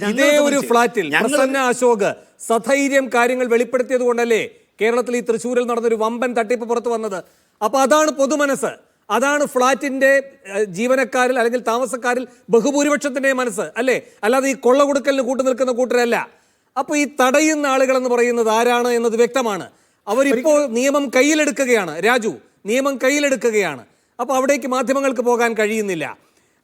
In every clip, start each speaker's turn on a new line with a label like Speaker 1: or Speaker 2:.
Speaker 1: ഇതേ ഒരു ഫ്ളാറ്റിൽ പ്രസന്ന അശോക് സധൈര്യം കാര്യങ്ങൾ വെളിപ്പെടുത്തിയത് കൊണ്ടല്ലേ കേരളത്തിൽ ഈ തൃശ്ശൂരിൽ നടന്നൊരു വമ്പൻ തട്ടിപ്പ് പുറത്തു വന്നത്. അപ്പൊ അതാണ് പൊതുമനസ്, അതാണ് ഫ്ളാറ്റിന്റെ ജീവനക്കാരിൽ അല്ലെങ്കിൽ താമസക്കാരിൽ ബഹുഭൂരിപക്ഷത്തിന്റെ മനസ്സ് അല്ലേ, അല്ലാതെ ഈ കൊള്ള കൊടുക്കലിന് കൂട്ടുനിൽക്കുന്ന കൂട്ടരല്ല. അപ്പൊ ഈ തടയുന്ന ആളുകൾ എന്ന് പറയുന്നത് ആരാണ് എന്നത് വ്യക്തമാണ്. അവരിപ്പോൾ നിയമം കയ്യിലെടുക്കുകയാണ്. രാജു, നിയമം കയ്യിലെടുക്കുകയാണ്. അപ്പോൾ അവിടേക്ക് മാധ്യമങ്ങൾക്ക് പോകാൻ കഴിയുന്നില്ല.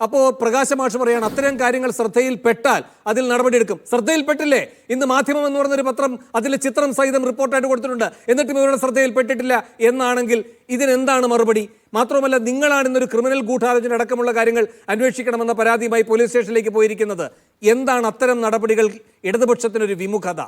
Speaker 1: അപ്പോൾ പ്രകാശ് മാഷ് പറയാണ് അത്തരം കാര്യങ്ങൾ ശ്രദ്ധയിൽപ്പെട്ടാൽ അതിൽ നടപടിയെടുക്കും. ശ്രദ്ധയിൽപ്പെട്ടില്ലേ? ഇന്ന് മാധ്യമം എന്ന് പറഞ്ഞൊരു പത്രം അതിൽ ചിത്രം സഹിതം റിപ്പോർട്ടായിട്ട് കൊടുത്തിട്ടുണ്ട്. എന്നിട്ടും ഇവരുടെ ശ്രദ്ധയിൽപ്പെട്ടിട്ടില്ല എന്നാണെങ്കിൽ ഇതിനെന്താണ് മറുപടി? മാത്രമല്ല, നിങ്ങളാണ് ഇന്നൊരു ക്രിമിനൽ ഗൂഢാലോചന അടക്കമുള്ള കാര്യങ്ങൾ അന്വേഷിക്കണമെന്ന പരാതിയുമായി പോലീസ് സ്റ്റേഷനിലേക്ക് പോയിരിക്കുന്നത്. എന്താണ് അത്തരം നടപടികൾ ഇടതുപക്ഷത്തിനൊരു വിമുഖത?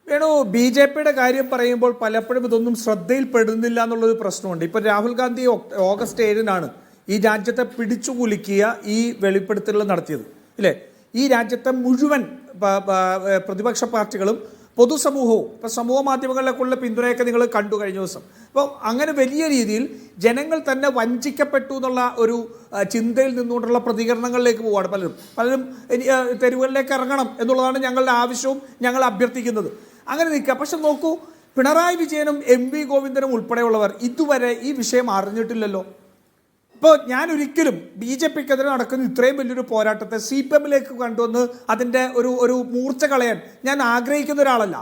Speaker 2: വേണു, ബി ജെ പിയുടെ കാര്യം പറയുമ്പോൾ പലപ്പോഴും ഇതൊന്നും ശ്രദ്ധയിൽപ്പെടുന്നില്ല എന്നുള്ളൊരു പ്രശ്നമുണ്ട്. ഇപ്പം രാഹുൽ ഗാന്ധി ഓഗസ്റ്റ് 7-നാണ് ഈ രാജ്യത്തെ പിടിച്ചുകുലുക്കിയ ഈ വെളിപ്പെടുത്തലുകൾ നടത്തിയത് ഇല്ലേ. ഈ രാജ്യത്തെ മുഴുവൻ പ്രതിപക്ഷ പാർട്ടികളും പൊതുസമൂഹവും ഇപ്പം സമൂഹ മാധ്യമങ്ങളിലേക്കുള്ള പിന്തുണയൊക്കെ നിങ്ങൾ കണ്ടു കഴിഞ്ഞ ദിവസം. അപ്പോൾ അങ്ങനെ വലിയ രീതിയിൽ ജനങ്ങൾ തന്നെ വഞ്ചിക്കപ്പെട്ടു എന്നുള്ള ഒരു ചിന്തയിൽ നിന്നുകൊണ്ടുള്ള പ്രതികരണങ്ങളിലേക്ക് പോവുകയാണ്. പലരും തെരുവുകളിലേക്ക് ഇറങ്ങണം എന്നുള്ളതാണ് ഞങ്ങളുടെ ആവശ്യവും ഞങ്ങൾ അഭ്യർത്ഥിക്കുന്നത്. അങ്ങനെ നിൽക്കുക. പക്ഷെ നോക്കൂ, പിണറായി വിജയനും എം വി ഗോവിന്ദനും ഉൾപ്പെടെയുള്ളവർ ഇതുവരെ ഈ വിഷയം അറിഞ്ഞിട്ടില്ലല്ലോ. ഇപ്പോൾ ഞാൻ ഒരിക്കലും ബി ജെ പിക്കെതിരെ നടക്കുന്ന ഇത്രയും വലിയൊരു പോരാട്ടത്തെ സി പി എമ്മിലേക്ക് കൊണ്ടുവന്ന് അതിന്റെ ഒരു മൂർച്ച കളയാൻ ഞാൻ ആഗ്രഹിക്കുന്ന ഒരാളല്ല.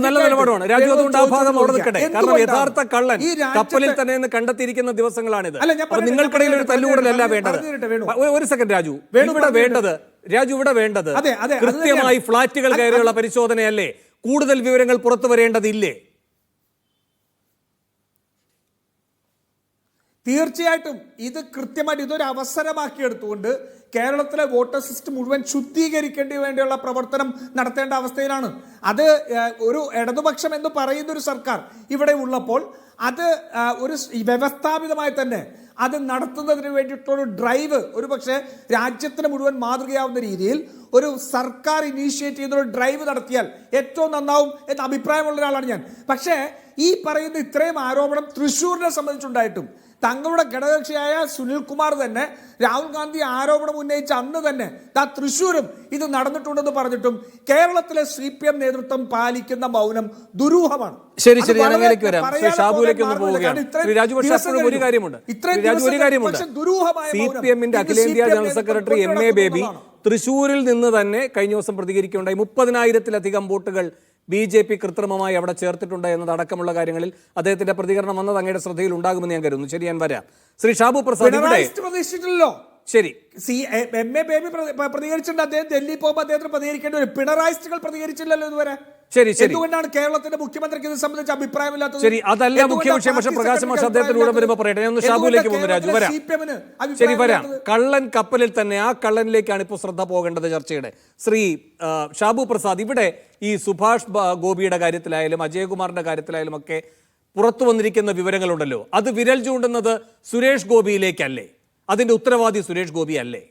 Speaker 1: നല്ല നിലപാടാണ് രാജു. അതുകൊണ്ട് ആ ഭാഗം അവിടെ നിൽക്കട്ടെ. കാരണം യഥാർത്ഥ കള്ളൻ കപ്പലിൽ തന്നെ കണ്ടെത്തിയിരിക്കുന്ന ദിവസങ്ങളാണിത്. നിങ്ങൾക്കിടയിൽ ഒരു തല്ലുകൂടലല്ല വേണ്ടത്. ഒരു സെക്കൻഡ് രാജു, ഇവിടെ വേണ്ടത് കൃത്യമായി ഫ്ളാറ്റുകൾ കയറിയുള്ള പരിശോധനയല്ലേ? കൂടുതൽ വിവരങ്ങൾ പുറത്തു വരേണ്ടതില്ലേ?
Speaker 2: തീർച്ചയായിട്ടും ഇത് കൃത്യമായിട്ട് ഇതൊരു അവസരമാക്കി എടുത്തുകൊണ്ട് കേരളത്തിലെ വോട്ടർ സിസ്റ്റം മുഴുവൻ ശുദ്ധീകരിക്കേണ്ടി വേണ്ടിയുള്ള പ്രവർത്തനം നടത്തേണ്ട അവസ്ഥയിലാണ്. അത് ഒരു ഇടതുപക്ഷം എന്ന് പറയുന്ന ഒരു സർക്കാർ ഇവിടെ ഉള്ളപ്പോൾ അത് ഒരു വ്യവസ്ഥാപിതമായി തന്നെ അത് നടത്തുന്നതിന് വേണ്ടിയിട്ടുള്ളൊരു ഡ്രൈവ് ഒരു പക്ഷേ രാജ്യത്തിന് മുഴുവൻ മാതൃകയാവുന്ന രീതിയിൽ ഒരു സർക്കാർ ഇനീഷ്യേറ്റ് ചെയ്യുന്ന ഒരു ഡ്രൈവ് നടത്തിയാൽ ഏറ്റവും നന്നാവും എന്ന അഭിപ്രായമുള്ള ഒരാളാണ് ഞാൻ. പക്ഷേ ഈ പറയുന്ന ഇത്രയും ആരോപണം തൃശ്ശൂരിനെ സംബന്ധിച്ചുണ്ടായിട്ടും തങ്ങളുടെ ഘടകകക്ഷിയായ സുനിൽകുമാർ തന്നെ രാഹുൽ ഗാന്ധി ആരോപണം ഉന്നയിച്ച അന്ന് തന്നെ തൃശ്ശൂരും ഇത് നടന്നിട്ടുണ്ടെന്ന് പറഞ്ഞിട്ടും കേരളത്തിലെ CPM നേതൃത്വം പാലിക്കുന്ന മൗനം ദുരൂഹമാണ്.
Speaker 1: ശരി, ഞാനിലേക്ക് വരാം. ഷാബുലേക്ക് ഒന്ന് പോവുകയാണ്. ഒരു കാര്യമുണ്ട്. CPM-ന്റെ അഖിലേന്ത്യാ ജനറൽ സെക്രട്ടറി MA ബേബി തൃശ്ശൂരിൽ നിന്ന് തന്നെ കഴിഞ്ഞ ദിവസം പ്രതികരിക്കുകയുണ്ടായി. 30,000-ലധികം വോട്ടുകൾ BJP കൃത്രിമമായി അവിടെ ചേർത്തിട്ടുണ്ട് എന്നതടക്കമുള്ള കാര്യങ്ങളിൽ അദ്ദേഹത്തിന്റെ പ്രതികരണം വന്നത് അങ്ങയുടെ ശ്രദ്ധയിൽ ഉണ്ടാകുമെന്ന് ഞാൻ കരുതുന്നു. ശരി, ഞാൻ വരാം. ശ്രീ ഷാബു പ്രസാദ്, ശരി,
Speaker 2: MA ബേബി പ്രതികരിച്ചിട്ടുണ്ട്. അദ്ദേഹം ഡൽഹി പോകുമ്പോൾ അദ്ദേഹത്തിന് പ്രതികരിക്കേണ്ടി വരും. പിണറായിസ്റ്റുകൾ പ്രതികരിച്ചില്ലല്ലോ ഇതുവരെ.
Speaker 1: ശരി,
Speaker 2: എന്തുകൊണ്ടാണ് കേരളത്തിന്റെ മുഖ്യമന്ത്രിക്ക് ഇത് സംബന്ധിച്ച് അഭിപ്രായമില്ലാത്തത്?
Speaker 1: ശരി, അതല്ല മുഖ്യ വിഷയം. പക്ഷേ പ്രകാശ് മാഷ് അദ്ദേഹത്തിലൂടെ വരുമ്പോൾ പറയട്ടെ. ഞാൻ ഷാബുലേക്ക് പോകുന്നു. രാജു, വരാം. ശരി, വരാം. കള്ളൻ കപ്പലിൽ തന്നെ, ആ കള്ളനിലേക്കാണ് ഇപ്പോൾ ശ്രദ്ധ പോകേണ്ടത് ചർച്ചയുടെ. ശ്രീ ഷാബു പ്രസാദ്, ഇവിടെ ഈ സുഭാഷ് ഗോപിയുടെ കാര്യത്തിലായാലും അജയകുമാറിന്റെ കാര്യത്തിലായാലും ഒക്കെ പുറത്തു വന്നിരിക്കുന്ന വിവരങ്ങളുണ്ടല്ലോ, അത് വിരൽ ചൂണ്ടുന്നത് സുരേഷ് ഗോപിയിലേക്കല്ലേ? അതിന്റെ ഉത്തരവാദി സുരേഷ് ഗോപി അല്ലേ?